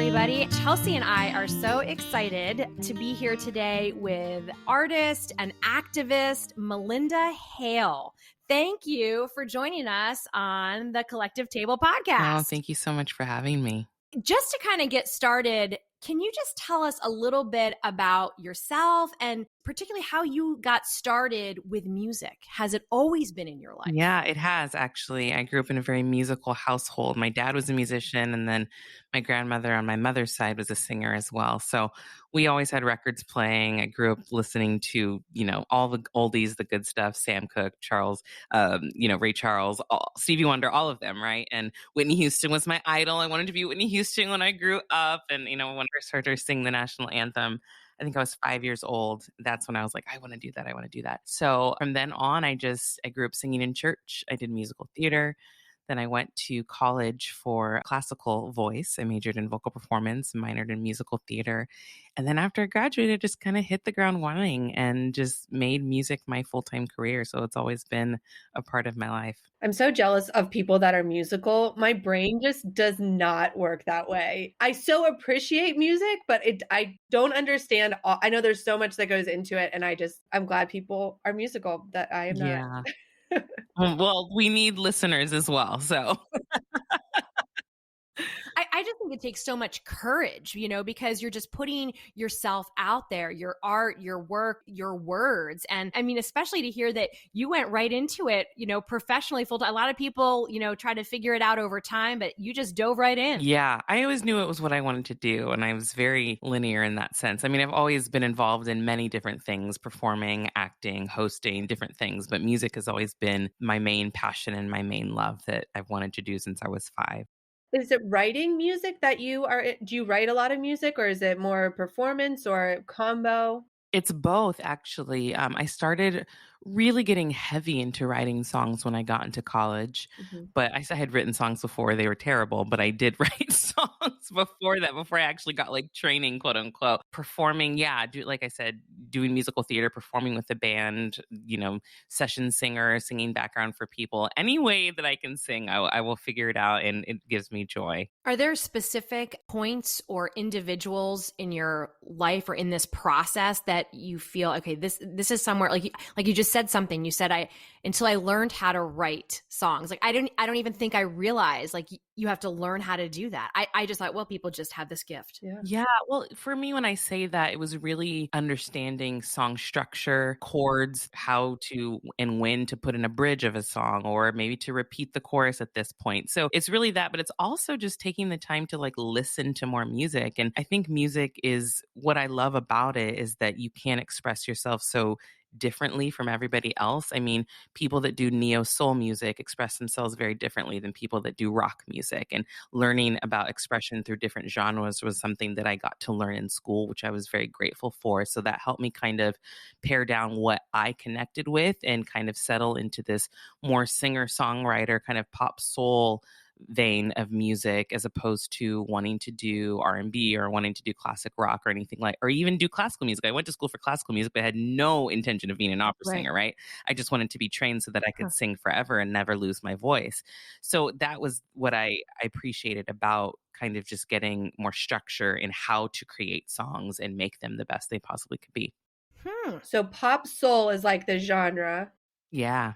everybody. Chelsea and I are so excited to be here today with artist and activist Malynda Hale. Thank you for joining us on the Collective Table podcast. Oh, thank you so much for having me. Just to kind of get started, can you just tell us a little bit about yourself and particularly how you got started with music? Has it always been in your life? Yeah, it has actually. I grew up in a very musical household. My dad was a musician, and then my grandmother on my mother's side was a singer as well. So we always had records playing. I grew up listening to, all the oldies, the good stuff, Sam Cooke, Charles, Ray Charles, Stevie Wonder, all of them, right? And Whitney Houston was my idol. I wanted to be Whitney Houston when I grew up. And, when I first heard her sing the national anthem, I think I was 5 years old. That's when I was like, I want to do that. I want to do that. So from then on, I grew up singing in church. I did musical theater. Then I went to college for classical voice. I majored in vocal performance, minored in musical theater. And then after I graduated, I just kind of hit the ground running and just made music my full-time career. So it's always been a part of my life. I'm so jealous of people that are musical. My brain just does not work that way. I so appreciate music, but I don't understand. I know there's so much that goes into it. And I'm glad people are musical that I am not. Yeah. Well, we need listeners as well. So I just think it takes so much courage, because you're just putting yourself out there, your art, your work, your words. And I mean, especially to hear that you went right into it, professionally full time. A lot of people, try to figure it out over time, but you just dove right in. Yeah, I always knew it was what I wanted to do. And I was very linear in that sense. I mean, I've always been involved in many different things, performing, acting, hosting, different things. But music has always been my main passion and my main love that I've wanted to do since I was 5. Is it writing music that do you write a lot of music, or is it more performance or combo? It's both, actually. I started really getting heavy into writing songs when I got into college. Mm-hmm. But I had written songs before. They were terrible, but I did write songs before that, before I actually got training, quote unquote. Performing, like I said, doing musical theater, performing with the band, session singer, singing background for people. Any way that I can sing, I will figure it out, and it gives me joy. Are there specific points or individuals in your life or in this process that you feel, okay, this is somewhere, like you just said something, you said, until I learned how to write songs, I don't even think I realized you have to learn how to do that. I just thought, well, people just have this gift. Yeah. Well, for me, when I say that, it was really understanding song structure, chords, how to and when to put in a bridge of a song, or maybe to repeat the chorus at this point. So it's really that, but it's also just taking the time to listen to more music. And I think music is what I love about it, is that you can express yourself so differently from everybody else. I mean, people that do neo soul music express themselves very differently than people that do rock music. And learning about expression through different genres was something that I got to learn in school, which I was very grateful for. So that helped me kind of pare down what I connected with and kind of settle into this more singer-songwriter kind of pop soul vein of music, as opposed to wanting to do R&B or wanting to do classic rock or anything or even do classical music. I went to school for classical music, but I had no intention of being an opera singer, right? I just wanted to be trained so that I could sing forever and never lose my voice. So that was what I appreciated about kind of just getting more structure in how to create songs and make them the best they possibly could be. So pop soul is the genre. Yeah.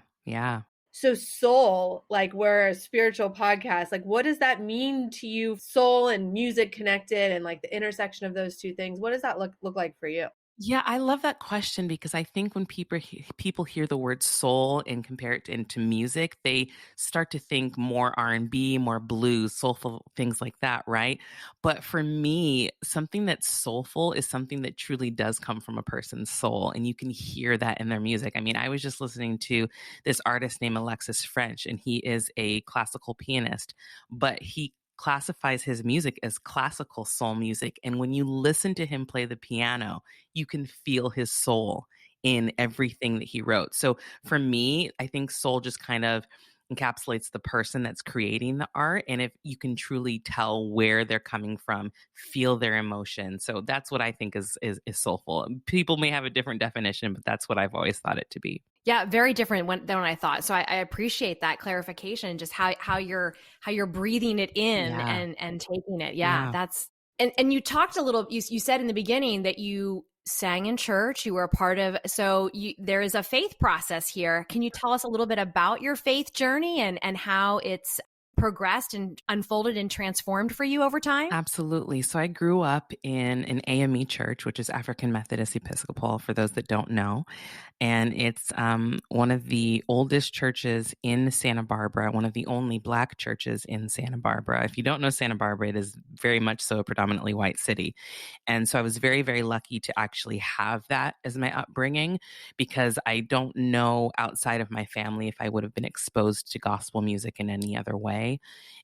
So soul, we're a spiritual podcast. What does that mean to you? Soul and music connected, and the intersection of those two things. What does that look like for you? Yeah, I love that question, because I think when people hear the word soul and compare it into music, they start to think more R&B, more blues, soulful things like that, right? But for me, something that's soulful is something that truly does come from a person's soul, and you can hear that in their music. I mean, I was just listening to this artist named Alexis French, and he is a classical pianist, but he classifies his music as classical soul music. And when you listen to him play the piano, you can feel his soul in everything that he wrote. So for me, I think soul just kind of encapsulates the person that's creating the art. And if you can truly tell where they're coming from, feel their emotion. So that's what I think is soulful. People may have a different definition, but that's what I've always thought it to be. Yeah, very different than what I thought. So I appreciate that clarification, just how you're breathing it in and taking it. Yeah, And you talked a little, you said in the beginning that you sang in church, you were a part of, so there is a faith process here. Can you tell us a little bit about your faith journey and how it's progressed and unfolded and transformed for you over time? Absolutely. So I grew up in an AME church, which is African Methodist Episcopal, for those that don't know. And it's one of the oldest churches in Santa Barbara, one of the only Black churches in Santa Barbara. If you don't know Santa Barbara, it is very much so a predominantly white city. And so I was very, very lucky to actually have that as my upbringing, because I don't know outside of my family if I would have been exposed to gospel music in any other way.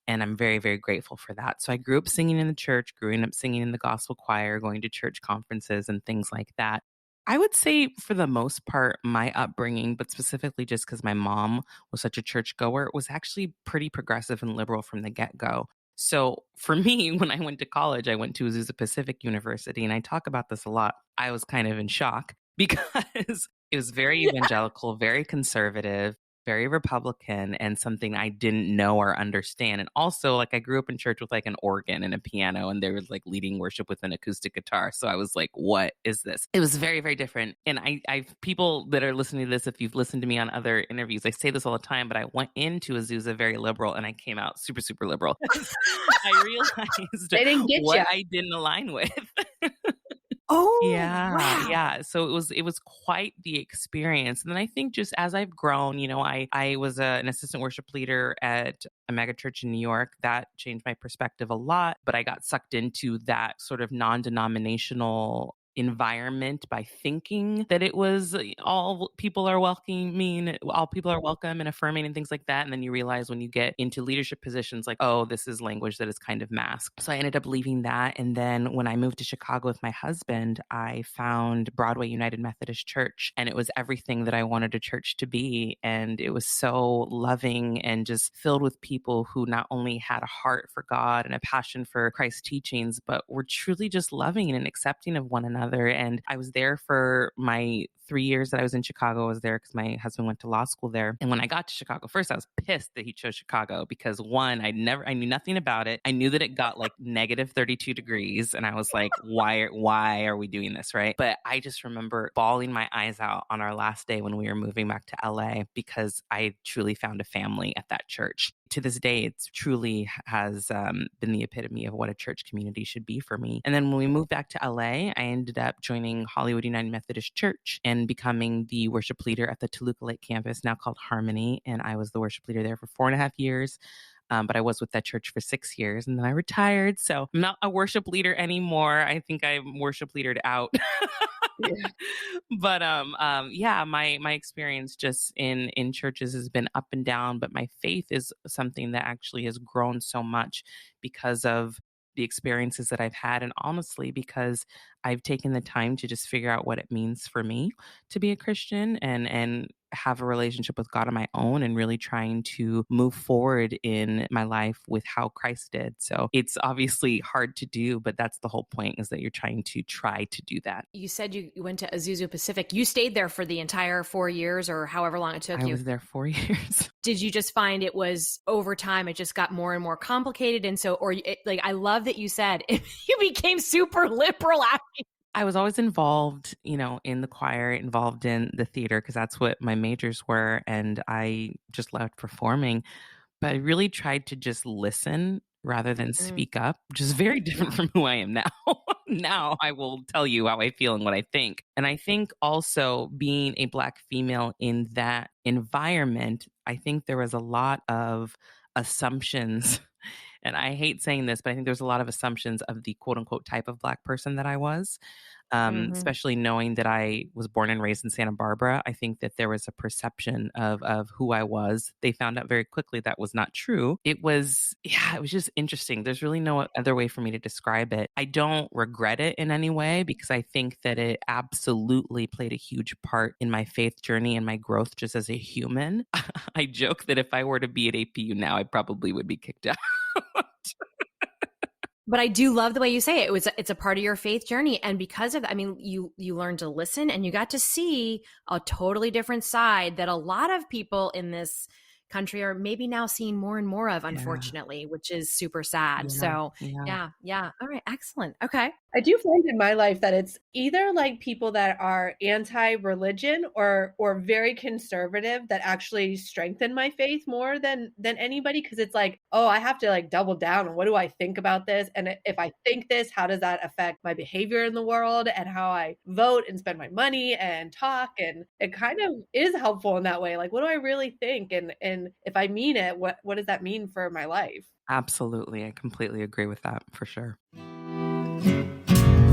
And I'm very, very grateful for that. So I grew up singing in the church, growing up singing in the gospel choir, going to church conferences and things like that. I would say for the most part, my upbringing, but specifically just because my mom was such a churchgoer, was actually pretty progressive and liberal from the get-go. So for me, when I went to college, I went to Azusa Pacific University, and I talk about this a lot. I was kind of in shock because it was very evangelical, very conservative, very Republican, and something I didn't know or understand. And also, like, I grew up in church with like an organ and a piano, and they were like leading worship with an acoustic guitar. So I was like, what is this? It was very, very different. And I've people that are listening to this, if you've listened to me on other interviews, I say this all the time, but I went into Azusa very liberal and I came out super, super liberal. I realized They didn't get what you. I didn't align with. Oh, Yeah, wow. yeah. So it was quite the experience. And then I think just as I've grown, I was an assistant worship leader at a mega church in New York. That changed my perspective a lot, but I got sucked into that sort of non-denominational environment by thinking that it was all people are welcoming, all people are welcome and affirming and things like that. And then you realize when you get into leadership positions, like, oh, this is language that is kind of masked. So I ended up leaving that. And then when I moved to Chicago with my husband, I found Broadway United Methodist Church, and it was everything that I wanted a church to be. And it was so loving and just filled with people who not only had a heart for God and a passion for Christ's teachings, but were truly just loving and accepting of one another. And I was there for my 3 years that I was in Chicago. I was there because my husband went to law school there. And when I got to Chicago, first I was pissed that he chose Chicago because, one, I knew nothing about it. I knew that it got like negative 32 degrees. And I was like, why are we doing this? Right. But I just remember bawling my eyes out on our last day when we were moving back to LA, because I truly found a family at that church. To this day, it truly has been the epitome of what a church community should be for me. And then when we moved back to LA, I ended up joining Hollywood United Methodist Church and becoming the worship leader at the Toluca Lake campus, now called Harmony. And I was the worship leader there for 4.5 years. But I was with that church for 6 years, and then I retired. So I'm not a worship leader anymore. I think I'm worship leadered out. Yeah. But yeah, my experience just in churches has been up and down, but my faith is something that actually has grown so much because of the experiences that I've had, and honestly because I've taken the time to just figure out what it means for me to be a Christian and have a relationship with God on my own, and really trying to move forward in my life with how Christ did. So it's obviously hard to do, but that's the whole point, is that you're trying to try to do that. You said you went to Azusa Pacific. You stayed there for the entire 4 years or however long it took you. I was there 4 years. Did you just find it was over time, it just got more and more complicated? And so, I love that you said you became super liberal after. I was always involved, in the choir, involved in the theater, because that's what my majors were. And I just loved performing. But I really tried to just listen rather than speak up, which is very different from who I am now. Now I will tell you how I feel and what I think. And I think also being a Black female in that environment, I think there was a lot of assumptions. And I hate saying this, but I think there's a lot of assumptions of the quote unquote type of Black person that I was, especially knowing that I was born and raised in Santa Barbara. I think that there was a perception of who I was. They found out very quickly that was not true. It was just interesting. There's really no other way for me to describe it. I don't regret it in any way, because I think that it absolutely played a huge part in my faith journey and my growth just as a human. I joke that if I were to be at APU now, I probably would be kicked out. But I do love the way you say it. It's a part of your faith journey. And because of that, you learned to listen, and you got to see a totally different side that a lot of people in this country are maybe now seeing more and more of, Yeah. unfortunately, which is super sad. Yeah. So Yeah. yeah, yeah. All right, excellent. Okay. I do find in my life that it's either like people that are anti-religion or very conservative that actually strengthen my faith more than anybody, because it's like, oh, I have to like double down on what do I think about this, and if I think this, how does that affect my behavior in the world and how I vote and spend my money and talk, and it kind of is helpful in that way. Like, what do I really think, and if I mean it, what does that mean for my life? Absolutely. I completely agree with that for sure.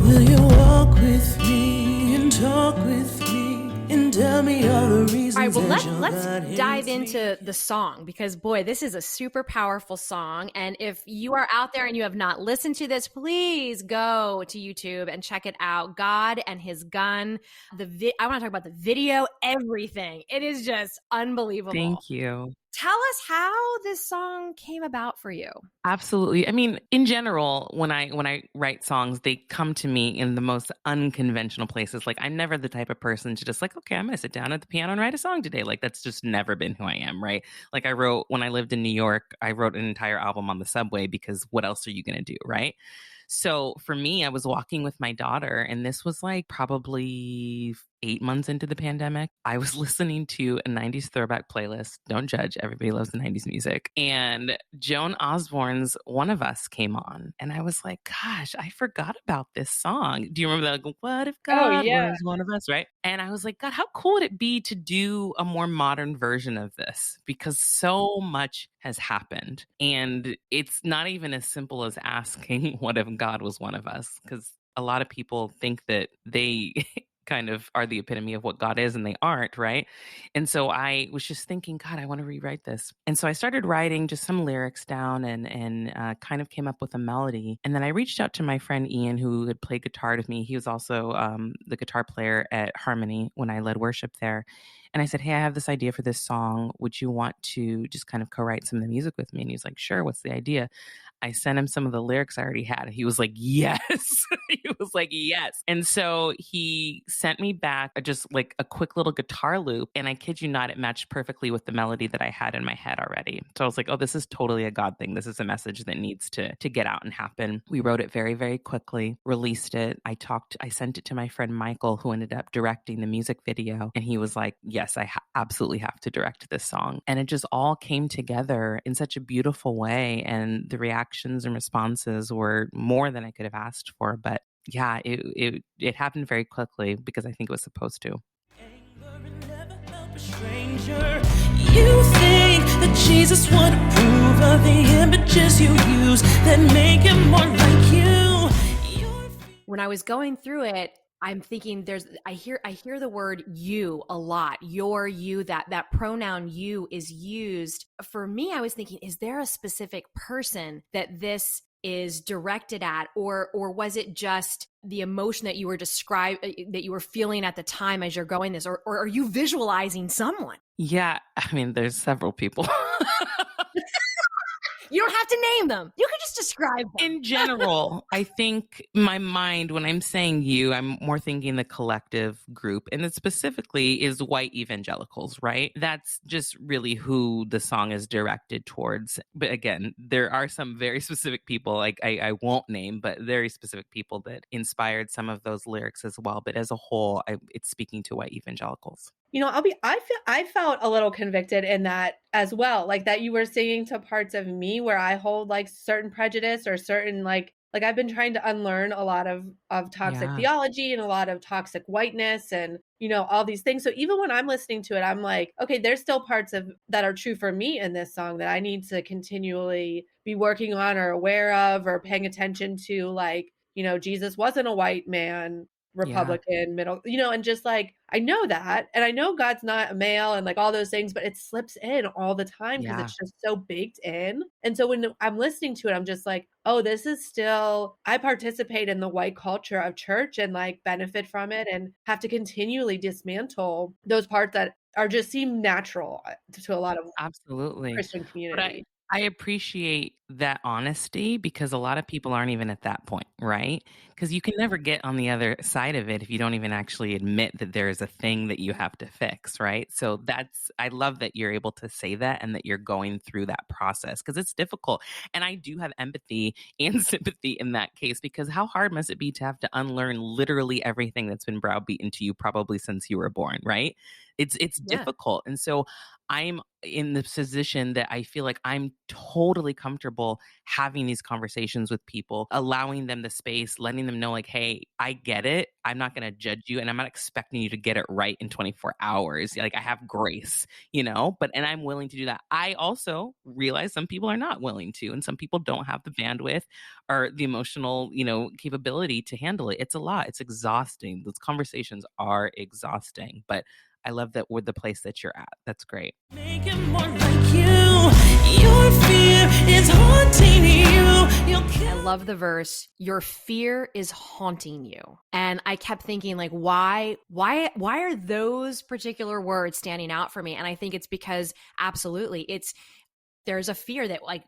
Will you walk with me and talk with me and tell me all the reasons All right, well, that your let's God dive hates into me? the song, because boy, this is a super powerful song. And if you are out there and you have not listened to this, please go to YouTube and check it out. God and His Gun. I want to talk about the video, everything. It is just unbelievable. Thank you. Tell us how this song came about for you. Absolutely. I mean, in general, when I write songs, they come to me in the most unconventional places. Like I'm never the type of person to just like, okay, I'm going to sit down at the piano and write a song today. Like that's just never been who I am, right? Like I wrote when I lived in New York, I wrote an entire album on the subway because what else are you going to do, right? So for me, I was walking with my daughter, and this was like probably 8 months into the pandemic. I was listening to a 90s throwback playlist. Don't judge, everybody loves the 90s music. And Joan Osborne's One of Us came on. And I was like, gosh, I forgot about this song. Do you remember that? Like, what if Oh God yeah. was one of us, right? And I was like, God, how cool would it be to do a more modern version of this? Because so much has happened. And it's not even as simple as asking, what if God was one of us? Because a lot of people think that they kind of are the epitome of what God is and they aren't, right? And so I was just thinking, God, I want to rewrite this. And so I started writing just some lyrics down and kind of came up with a melody. And then I reached out to my friend Ian, who had played guitar with me. He was also the guitar player at Harmony when I led worship there. And I said, hey, I have this idea for this song. Would you want to just kind of co-write some of the music with me? And he's like, sure, what's the idea? I sent him some of the lyrics I already had. And he was like, yes. He was like, yes. And so he sent me back just like a quick little guitar loop. And I kid you not, it matched perfectly with the melody that I had in my head already. So I was like, oh, this is totally a God thing. This is a message that needs to get out and happen. We wrote it very, very quickly, released it. I sent it to my friend Michael, who ended up directing the music video. And he was like, yes, I absolutely have to direct this song. And it just all came together in such a beautiful way. And the reactions and responses were more than I could have asked for. But yeah, it happened very quickly because I think it was supposed to. Stranger, you think that Jesus would approve of the images you use that make him more like you? When I was going through it, I'm thinking I hear the word you a lot. Your, you, that pronoun you is used. For me, I was thinking, is there a specific person that this is directed at, or was it just the emotion that you were that you were feeling at the time as you're going this, or are you visualizing someone? Yeah, I mean, there's several people. You don't have to name them. You can just describe them. In general, I think my mind, when I'm saying you, I'm more thinking the collective group. And it specifically is white evangelicals, right? That's just really who the song is directed towards. But again, there are some very specific people, like I won't name, but very specific people that inspired some of those lyrics as well. But as a whole, it's speaking to white evangelicals. You know, I felt a little convicted in that as well. Like that you were singing to parts of me where I hold like certain prejudice or certain like I've been trying to unlearn a lot of toxic Yeah. theology and a lot of toxic whiteness and all these things. So even when I'm listening to it, I'm like, okay, there's still parts of that are true for me in this song that I need to continually be working on or aware of or paying attention to, like, Jesus wasn't a white man, Yeah. Republican, middle, and just like, I know that. And I know God's not a male and like all those things, but it slips in all the time because Yeah. it's just so baked in. And so when I'm listening to it, I'm just like, oh, this is still, I participate in the white culture of church and like benefit from it and have to continually dismantle those parts that are just seem natural to a lot of Absolutely. Christian But community. I appreciate that honesty because a lot of people aren't even at that point, right? Because you can never get on the other side of it if you don't even actually admit that there is a thing that you have to fix, right? So I love that you're able to say that and that you're going through that process because it's difficult. And I do have empathy and sympathy in that case because how hard must it be to have to unlearn literally everything that's been browbeaten to you probably since you were born, right? It's Yeah. difficult. And so I'm in the position that I feel like I'm totally comfortable having these conversations with people, allowing them the space, letting them know, like, hey, I get it. I'm not going to judge you and I'm not expecting you to get it right in 24 hours. Like, I have grace, and I'm willing to do that. I also realize some people are not willing to, and some people don't have the bandwidth or the emotional, capability to handle it. It's a lot. It's exhausting. Those conversations are exhausting, but I love that we're the place that you're at. That's great. Make it more like you. Your fear is haunting you. I love the verse, your fear is haunting you. And I kept thinking, like, why are those particular words standing out for me? And I think it's because absolutely there's a fear that like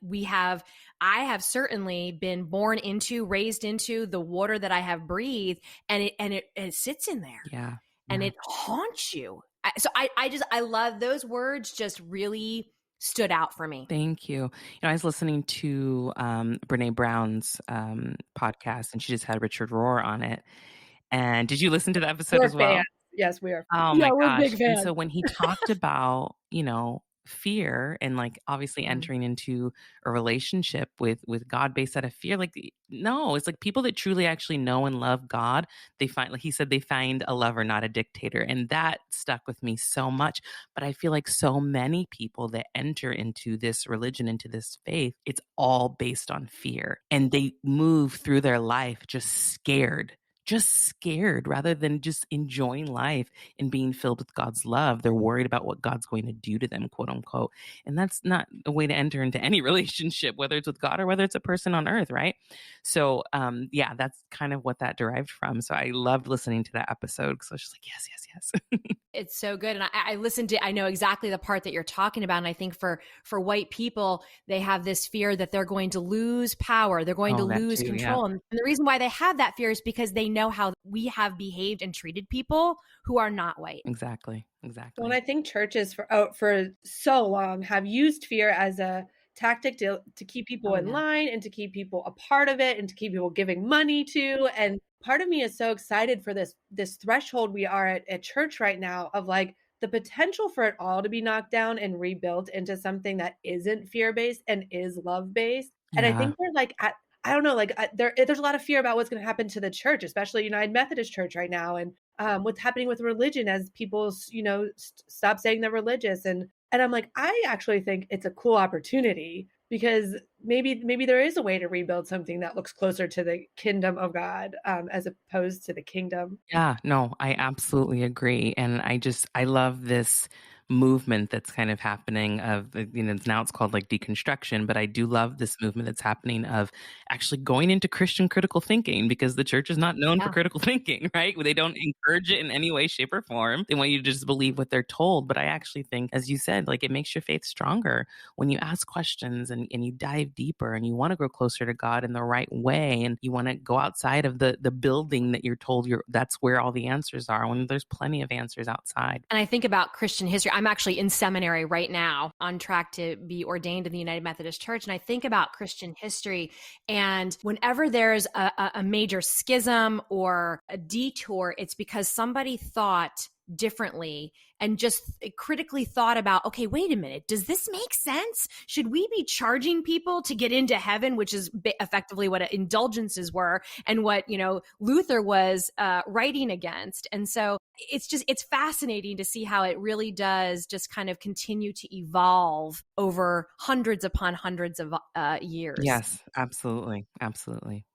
I have certainly been born into, raised into the water that I have breathed, and it sits in there. Yeah. And it haunts you. So I love those words, just really stood out for me. Thank you. I was listening to Brene Brown's podcast, and she just had Richard Rohr on it. And did you listen to the episode We're as well? fans. Yes, we are. Oh Yeah, my we're gosh. big And fans. so when he talked about, fear and like obviously entering into a relationship with God based out of fear, like no, it's like people that truly actually know and love God, they find, like he said, they find a lover, not a dictator. And that stuck with me so much. But I feel like so many people that enter into this religion, into this faith, it's all based on fear. And they move through their life just scared rather than just enjoying life and being filled with God's love. They're worried about what God's going to do to them, quote unquote. And that's not a way to enter into any relationship, whether it's with God or whether it's a person on earth, right? So, that's kind of what that derived from. So I loved listening to that episode because I was just like, yes, yes, yes. It's so good. And I listened to, I know exactly the part that you're talking about. And I think for white people, they have this fear that they're going to lose power. They're going to that lose too, yeah. control. And the reason why they have that fear is because they know how we have behaved and treated people who are not white. Exactly. Well, and I think churches for so long have used fear as a tactic to keep people in line and to keep people a part of it and to keep people giving money to. And part of me is so excited for this threshold we are at church right now of like the potential for it all to be knocked down and rebuilt into something that isn't fear-based and is love-based. And I think we're like I don't know, like there's a lot of fear about what's going to happen to the church, especially United Methodist Church right now, and what's happening with religion as people, stop saying they're religious. And I'm like, I actually think it's a cool opportunity because maybe there is a way to rebuild something that looks closer to the kingdom of God as opposed to the kingdom. Yeah, no, I absolutely agree. And I love this movement that's kind of happening of, now it's called like deconstruction, but I do love this movement that's happening of actually going into Christian critical thinking because the church is not known for critical thinking, right? They don't encourage it in any way, shape, or form. They want you to just believe what they're told. But I actually think, as you said, like it makes your faith stronger when you ask questions and you dive deeper and you want to grow closer to God in the right way. And you want to go outside of the building that you're told that's where all the answers are, when there's plenty of answers outside. And I think about Christian history. I'm actually in seminary right now, on track to be ordained in the United Methodist Church. And I think about Christian history. And whenever there's a major schism or a detour, it's because somebody thought differently and just critically thought about, okay, wait a minute, does this make sense? Should we be charging people to get into heaven, which is effectively what indulgences were and what, Luther was writing against. And so it's fascinating to see how it really does just kind of continue to evolve over hundreds upon hundreds of years. Yes, absolutely. Absolutely.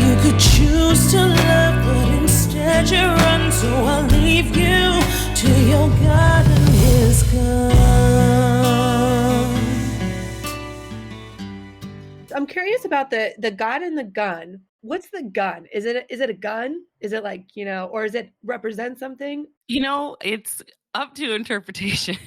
You could choose to love, but instead you run. So I'll leave you to your God and his gun. I'm curious about the God and the gun. What's the gun? Is it a gun? Is it like, or does it represent something? It's up to interpretation.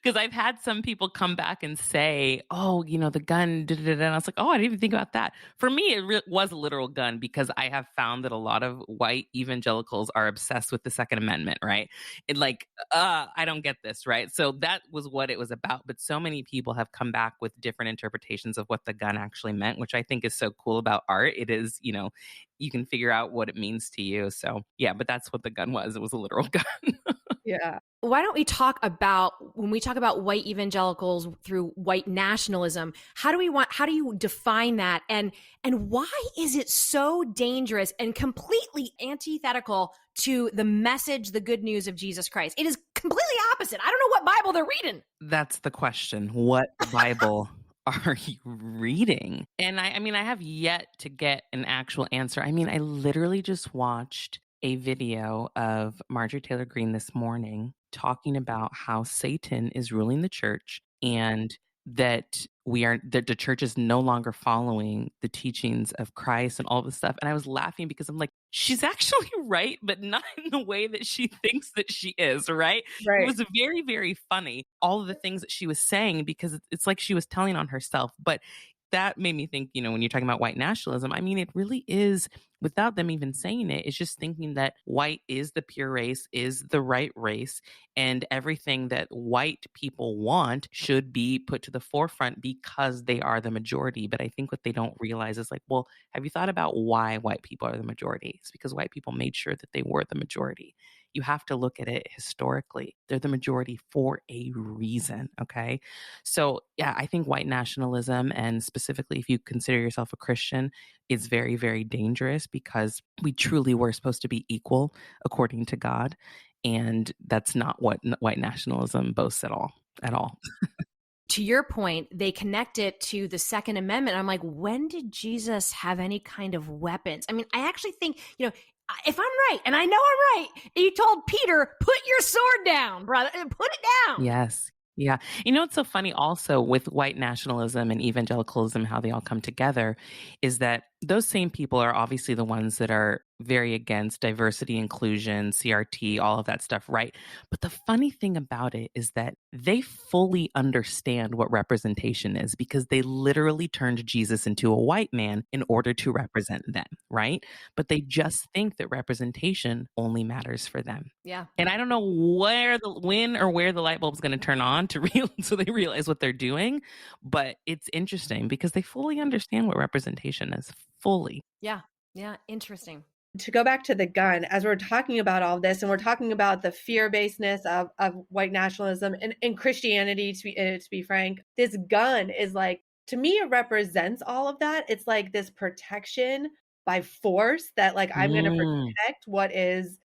Because I've had some people come back and say, oh, the gun, da, da, da, and I was like, oh, I didn't even think about that. For me, it was a literal gun because I have found that a lot of white evangelicals are obsessed with the Second Amendment, right? It like, I don't get this, right? So that was what it was about. But so many people have come back with different interpretations of what the gun actually meant, which I think is so cool about art. It is, you can figure out what it means to you. So yeah, but that's what the gun was. It was a literal gun. Yeah. Why don't we talk about, when we talk about white evangelicals through white nationalism, how do you define that? And why is it so dangerous and completely antithetical to the message, the good news of Jesus Christ? It is completely opposite. I don't know what Bible they're reading. That's the question. What Bible are you reading? And I mean, I have yet to get an actual answer. I mean, I literally just watched a video of Marjorie Taylor Greene this morning talking about how Satan is ruling the church and that the church is no longer following the teachings of Christ and all this stuff. And I was laughing because I'm like, she's actually right, but not in the way that she thinks that she is, right? Right. It was very, very funny, all of the things that she was saying, because it's like she was telling on herself. But that made me think, when you're talking about white nationalism, I mean, it really is, without them even saying it, it's just thinking that white is the pure race, is the right race, and everything that white people want should be put to the forefront because they are the majority. But I think what they don't realize is like, well, have you thought about why white people are the majority? It's because white people made sure that they were the majority. You have to look at it historically. They're the majority for a reason, okay? So yeah, I think white nationalism, and specifically if you consider yourself a Christian, is very, very dangerous because we truly were supposed to be equal according to God. And that's not what white nationalism boasts at all. To your point, they connect it to the Second Amendment. I'm like, when did Jesus have any kind of weapons? I mean, I actually think, if I'm right, and I know I'm right, he told Peter, put your sword down, brother, put it down. Yes. Yeah. It's so funny also with white nationalism and evangelicalism, how they all come together, is that those same people are obviously the ones that are very against diversity, inclusion, CRT, all of that stuff, right? But the funny thing about it is that they fully understand what representation is because they literally turned Jesus into a white man in order to represent them, right? But they just think that representation only matters for them. Yeah. And I don't know when or where the light bulb's going to turn on so they realize what they're doing. But it's interesting because they fully understand what representation is. Fully. Yeah. Yeah. Interesting. To go back to the gun, as we're talking about all this, and we're talking about the fear-basedness of white nationalism and Christianity, to be frank, this gun is like, to me, it represents all of that. It's like this protection by force that like, I'm going to protect what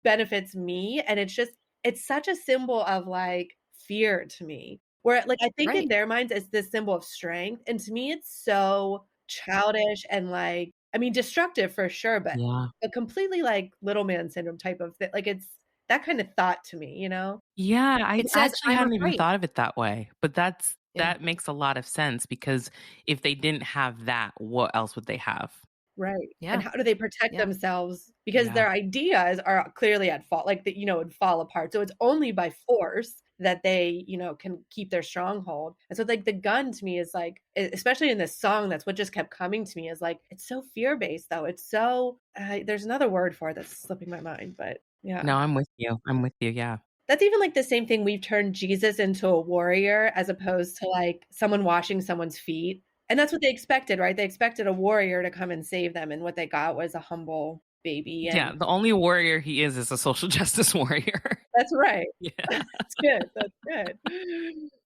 benefits me. And it's such a symbol of like fear to me, where like, I think in their minds, it's this symbol of strength. And to me, it's so childish and like, I mean, destructive for sure, but a completely like little man syndrome type of thing. Like it's that kind of thought to me, Yeah, I says, actually hadn't even thought of it that way, but that makes a lot of sense because if they didn't have that, what else would they have? Right. Yeah. And how do they protect themselves? Because their ideas are clearly at fault, like that, would fall apart. So it's only by force that they, can keep their stronghold. And so like the gun to me is like, especially in this song, that's what just kept coming to me is like, it's so fear-based though. It's so, there's another word for it that's slipping my mind, but yeah. No, I'm with you. Yeah. That's even like the same thing. We've turned Jesus into a warrior as opposed to like someone washing someone's feet. And that's what they expected, right? They expected a warrior to come and save them. And what they got was a humble baby. Yeah, the only warrior he is a social justice warrior. That's right. Yeah. That's good.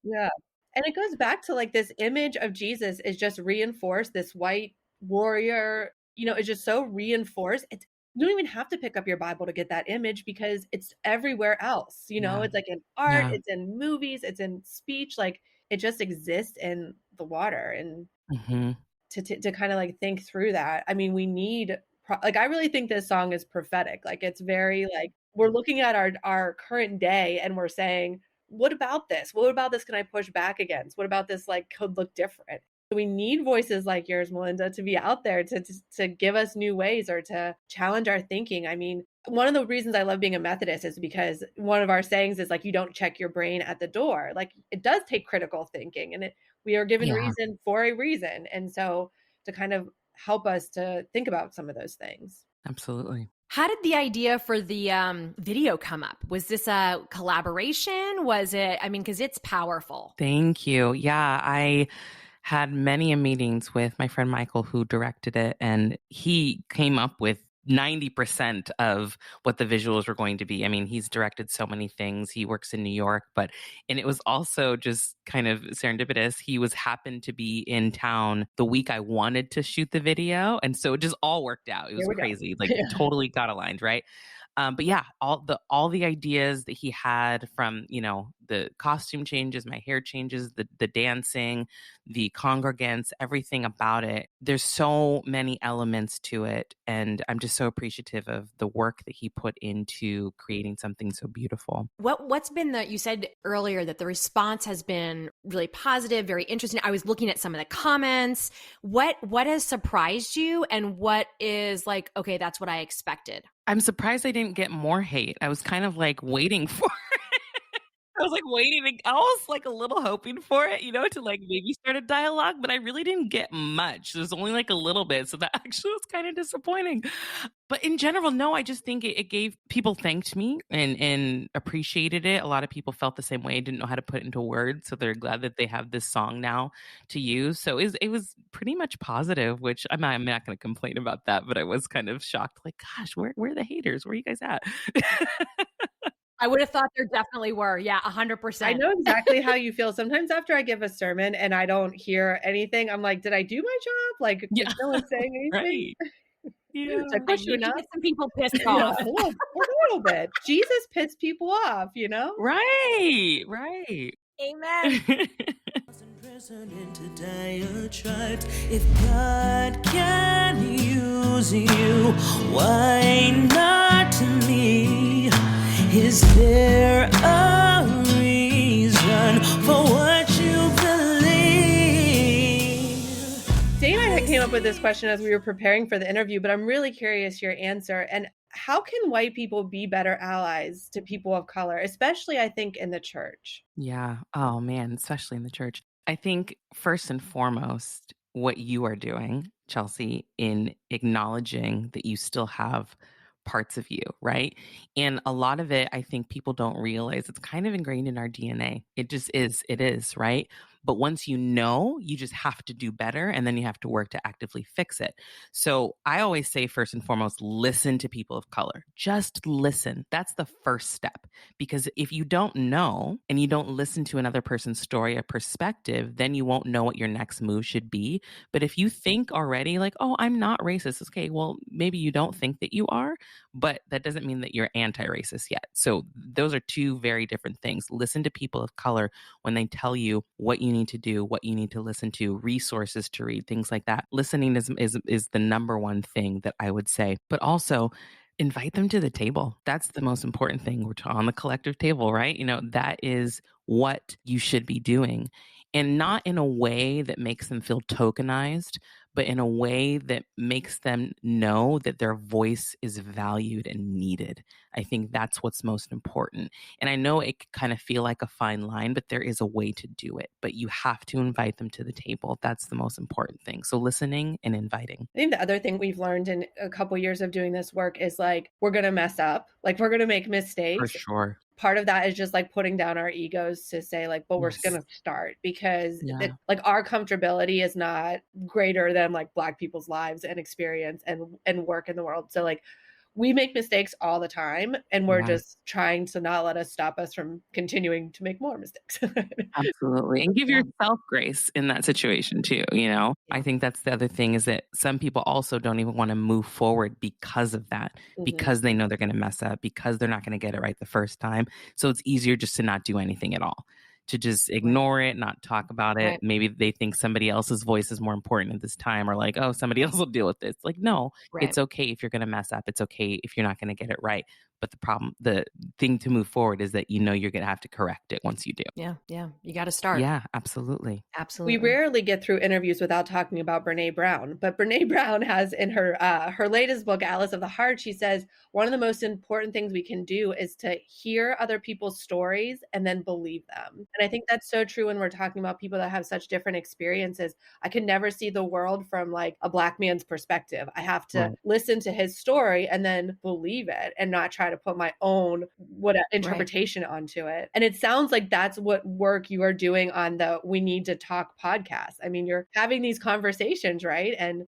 Yeah. And it goes back to like this image of Jesus is just reinforced. This white warrior, is just so reinforced. You don't even have to pick up your Bible to get that image because it's everywhere else. It's like in art, it's in movies, it's in speech. Like it just exists in the water. And to kind of like think through that, I mean, we need like, I really think this song is prophetic. Like it's very like, we're looking at our current day and we're saying, what about this? What about this can I push back against? What about this like could look different? We need voices like yours, Malynda, to be out there to give us new ways or to challenge our thinking. I mean, one of the reasons I love being a Methodist is because one of our sayings is like, you don't check your brain at the door. Like it does take critical thinking, and we are given Yeah, reason for a reason. And so to kind of help us to think about some of those things. absolutely. How did the idea for the video come up? Was this a collaboration? Was it, I mean, because it's powerful. Thank you. Yeah, I had many meetings with my friend Michael, who directed it, and he came up with 90% of what the visuals were going to be. I mean, he's directed so many things. He works in New York, and it was also just kind of serendipitous. He happened to be in town the week I wanted to shoot the video. And so it just all worked out. It was Here we go. crazy. Like totally got aligned, right? But yeah, all the ideas that he had from, the costume changes, my hair changes, the dancing, the congregants, everything about it. There's so many elements to it. And I'm just so appreciative of the work that he put into creating something so beautiful. What's been you said earlier that the response has been really positive, very interesting. I was looking at some of the comments. What has surprised you, and what is like, okay, that's what I expected? I'm surprised I didn't get more hate. I was kind of like waiting for it. I was like waiting. I was like a little hoping for it, to like maybe start a dialogue, but I really didn't get much. There's only like a little bit. So that actually was kind of disappointing. But in general, no, I just think it gave people thanked me and appreciated it. A lot of people felt the same way, didn't know how to put it into words. So they're glad that they have this song now to use. So it was pretty much positive, which I'm not going to complain about that, but I was kind of shocked. Like, gosh, where are the haters? Where are you guys at? I would have thought there definitely were. Yeah, 100%. I know exactly how you feel. Sometimes after I give a sermon and I don't hear anything, I'm like, did I do my job? Like, Yeah. is no one saying anything? Right. Yeah. Did I push you You enough? get some people pissed Yeah, off. a little bit. Jesus pissed people off, Right. Amen. Into diatribes. If God can use you, why not me? Is there a reason for what you believe? Dana came up with this question as we were preparing for the interview, but I'm really curious your answer. And how can white people be better allies to people of color, especially I think in the church? Yeah. Oh man, especially in the church. I think first and foremost, what you are doing, Chelsea, in acknowledging that you still have parts of you, right? And a lot of it, I think people don't realize it's kind of ingrained in our DNA. It just is. It is, right? But once you know, you just have to do better, and then you have to work to actively fix it. So I always say, first and foremost, listen to people of color. Just listen. That's the first step. Because if you don't know and you don't listen to another person's story or perspective, then you won't know what your next move should be. But if you think already like, oh, I'm not racist, okay, well, maybe you don't think that you are, but that doesn't mean that you're anti-racist yet. So those are two very different things. Listen to people of color when they tell you what you need to do, what you need to listen to, resources to read, things like that. Listening is the number one thing that I would say. But also invite them to the table. That's the most important thing. We're on the collective table, right? That is what you should be doing. And not in a way that makes them feel tokenized, but in a way that makes them know that their voice is valued and needed. I think that's what's most important. And I know it can kind of feel like a fine line, but there is a way to do it. But you have to invite them to the table. That's the most important thing. So listening and inviting. I think the other thing we've learned in a couple years of doing this work is like, we're going to mess up. Like, we're going to make mistakes. For sure. Part of that is just like putting down our egos to say like, but we're going to start because like our comfortability is not greater than like Black people's lives and experience and work in the world. So like we make mistakes all the time, and we're just trying to not let us stop us from continuing to make more mistakes. Absolutely. And give yourself grace in that situation too. I think that's the other thing, is that some people also don't even want to move forward because of that, because they know they're going to mess up, because they're not going to get it right the first time. So it's easier just to not do anything at all, to just ignore it, not talk about it. Right. Maybe they think somebody else's voice is more important at this time, or like, oh, somebody else will deal with this. Like, no, it's okay if you're going to mess up. It's okay if you're not going to get it right. But the thing to move forward is that you're going to have to correct it once you do. Yeah. You got to start. Yeah, absolutely. Absolutely. We rarely get through interviews without talking about Brene Brown, but Brene Brown has in her latest book, Atlas of the Heart, she says one of the most important things we can do is to hear other people's stories and then believe them. And I think that's so true when we're talking about people that have such different experiences. I can never see the world from like a Black man's perspective. I have to listen to his story and then believe it and not try to put my own interpretation onto it. And it sounds like that's what work you are doing on the We Need to Talk podcast. I mean, you're having these conversations, right? And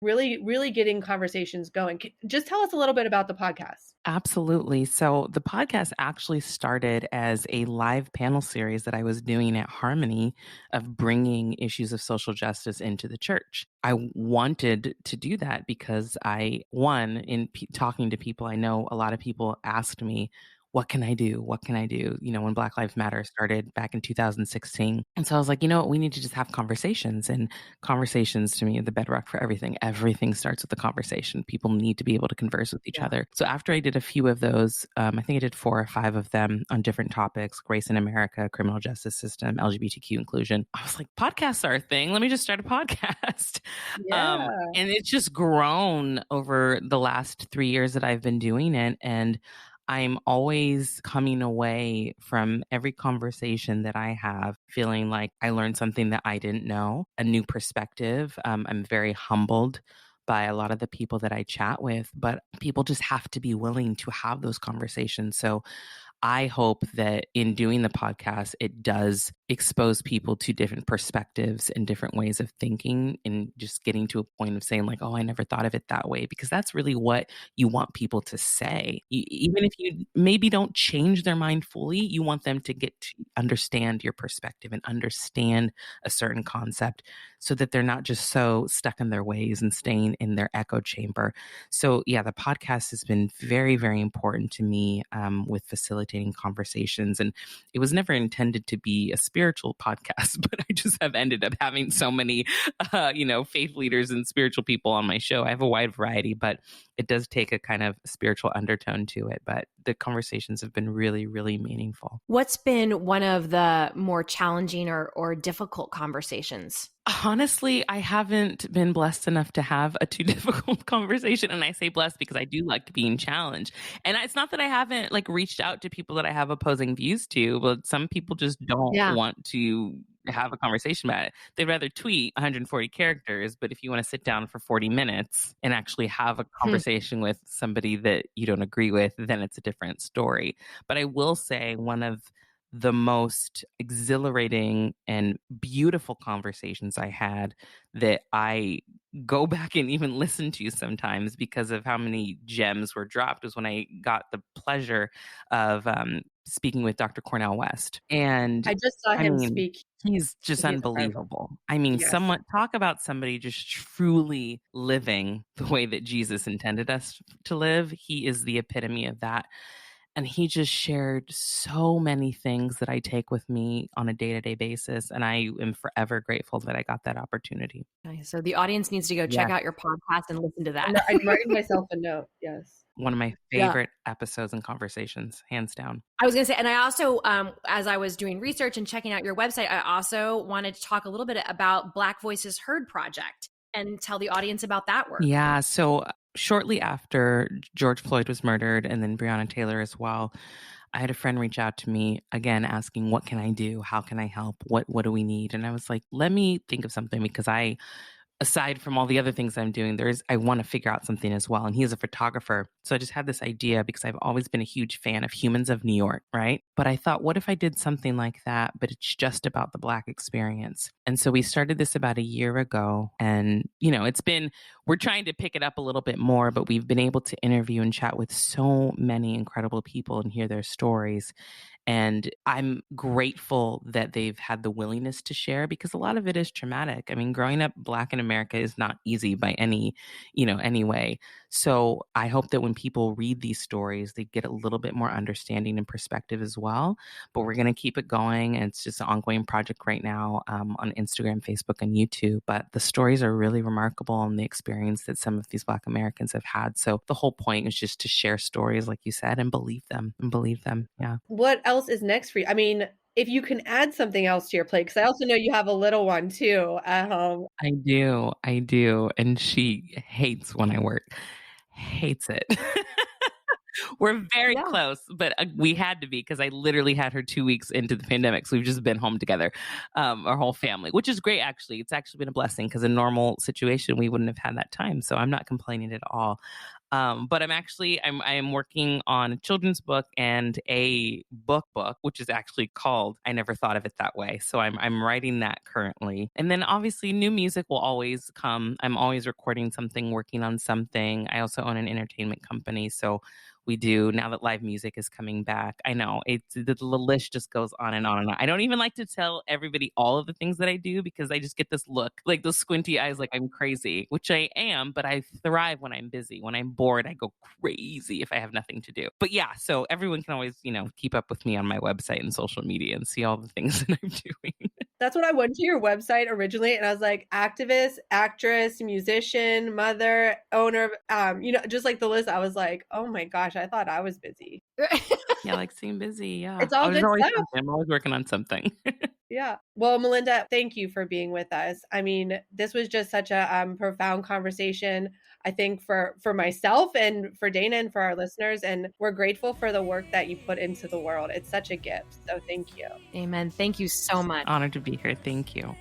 really, really getting conversations going. Just tell us a little bit about the podcast. Absolutely. So the podcast actually started as a live panel series that I was doing at Harmony of bringing issues of social justice into the church. I wanted to do that because talking to people, I know a lot of people asked me, what can I do? What can I do? When Black Lives Matter started back in 2016. And so I was like, we need to just have conversations. And conversations to me are the bedrock for everything. Everything starts with a conversation. People need to be able to converse with each other. So after I did a few of those, I think I did 4 or 5 of them on different topics: race in America, criminal justice system, LGBTQ inclusion. I was like, podcasts are a thing. Let me just start a podcast. And it's just grown over the last 3 years that I've been doing it. And I'm always coming away from every conversation that I have feeling like I learned something that I didn't know, a new perspective. I'm very humbled by a lot of the people that I chat with, but people just have to be willing to have those conversations. So I hope that in doing the podcast, it does expose people to different perspectives and different ways of thinking, and just getting to a point of saying like, oh, I never thought of it that way, because that's really what you want people to say. Even if you maybe don't change their mind fully, you want them to get to understand your perspective and understand a certain concept so that they're not just so stuck in their ways and staying in their echo chamber. So yeah, the podcast has been very, very important to me with facilitating conversations. And it was never intended to be a spiritual podcast, but I just have ended up having so many, faith leaders and spiritual people on my show. I have a wide variety, but it does take a kind of spiritual undertone to it. But the conversations have been really, really meaningful. What's been one of the more challenging or difficult conversations? Honestly, I haven't been blessed enough to have a too difficult conversation. And I say blessed because I do like being challenged. And it's not that I haven't reached out to people that I have opposing views to, but some people just don't want to have a conversation about it. They'd rather tweet 140 characters, but if you want to sit down for 40 minutes and actually have a conversation with somebody that you don't agree with, then it's a different story. But I will say one of the most exhilarating and beautiful conversations I had that I go back and even listen to sometimes because of how many gems were dropped was when I got the pleasure of speaking with Dr. Cornel West. And I just saw him speak. He's just unbelievable. I mean, talk about somebody just truly living the way that Jesus intended us to live. He is the epitome of that. And he just shared so many things that I take with me on a day-to-day basis. And I am forever grateful that I got that opportunity. Okay, so the audience needs to go check out your podcast and listen to that. I'm writing myself a note. Yes. One of my favorite episodes and conversations, hands down. I was going to say, and I also, as I was doing research and checking out your website, I also wanted to talk a little bit about Black Voices Heard Project and tell the audience about that work. Yeah. So shortly after George Floyd was murdered, and then Breonna Taylor as well, I had a friend reach out to me again asking, what can I do? How can I help? What do we need? And I was like, let me think of something, because aside from all the other things I'm doing, I want to figure out something as well. And he is a photographer. So I just had this idea because I've always been a huge fan of Humans of New York, right? But I thought, what if I did something like that, but it's just about the Black experience? And so we started this about a year ago. And, we're trying to pick it up a little bit more, but we've been able to interview and chat with so many incredible people and hear their stories. And I'm grateful that they've had the willingness to share, because a lot of it is traumatic. I mean, growing up Black in America is not easy by any way. So I hope that when people read these stories, they get a little bit more understanding and perspective as well. But we're going to keep it going. And it's just an ongoing project right now on Instagram, Facebook, and YouTube. But the stories are really remarkable and the experience that some of these Black Americans have had. So the whole point is just to share stories, like you said, and believe them. Yeah. What else is next for you? I mean, if you can add something else to your plate, because I also know you have a little one too at home. I do. And she hates when I work. Hates it. We're very close, but we had to be because I literally had her 2 weeks into the pandemic. So we've just been home together, our whole family, which is great, actually. It's actually been a blessing because in a normal situation, we wouldn't have had that time. So I'm not complaining at all. But I am working on a children's book and a book, which is actually called I Never Thought of It That Way. So I'm writing that currently. And then obviously new music will always come. I'm always recording something, working on something. I also own an entertainment company. So we do now that live music is coming back. I know the list just goes on and on and on. I don't even like to tell everybody all of the things that I do because I just get this look, like those squinty eyes, like I'm crazy, which I am, but I thrive when I'm busy. When I'm bored, I go crazy if I have nothing to do. But yeah, so everyone can always, keep up with me on my website and social media and see all the things that I'm doing. That's what I went to your website originally, and I was like, activist, actress, musician, mother, owner, just like the list. I was like, oh my gosh, I thought I was busy. Yeah, like seem busy. Yeah, it's all good stuff. I'm always working on something. Yeah. Well, Malynda, thank you for being with us. I mean, this was just such a profound conversation, I think, for myself and for Dana and for our listeners. And we're grateful for the work that you put into the world. It's such a gift. So thank you. Amen. Thank you so much. Honored to be here. Thank you.